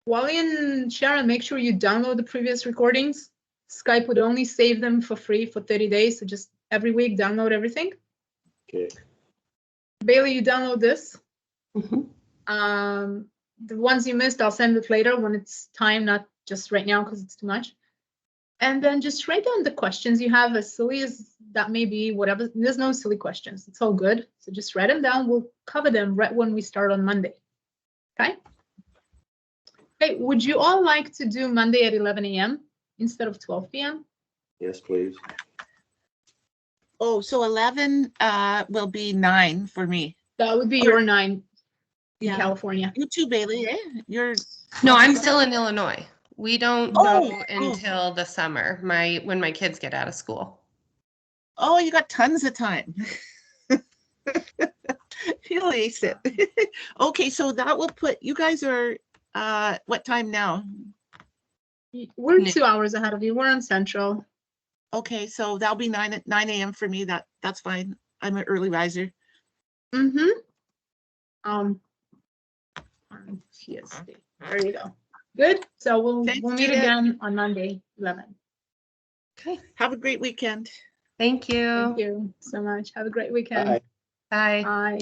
Wally and Sharon, make sure you download the previous recordings. Skype would only save them for free for 30 days. So just every week, download everything. Okay. Bailey, you download this. Mhm. The ones you missed, I'll send it later when it's time, not just right now because it's too much. And then just write down the questions you have, as silly as that may be, whatever. There's no silly questions. It's all good. So just write them down. We'll cover them right when we start on Monday. Okay? Hey, would you all like to do Monday at 11 a.m. instead of 12 p.m.? Yes, please. Oh, so 11 will be 9 for me. That would be your 9 in California. You too, Bailey. Eh? You're No, I'm still in Illinois. We don't Oh, go until the summer, when my kids get out of school. oh, you got tons of time. You'll ace it. Okay, so that will put you guys are what time now? We're No. 2 hours ahead of you. We're on Central. Okay, so that'll be 9 a.m. for me. That's fine. I'm an early riser. Mm-hmm. PST. There you go. Good. So we'll Thanks, meet Judith. again on Monday, 11. Okay. Have a great weekend. Thank you. Thank you so much. Have a great weekend. Bye. Bye. Bye.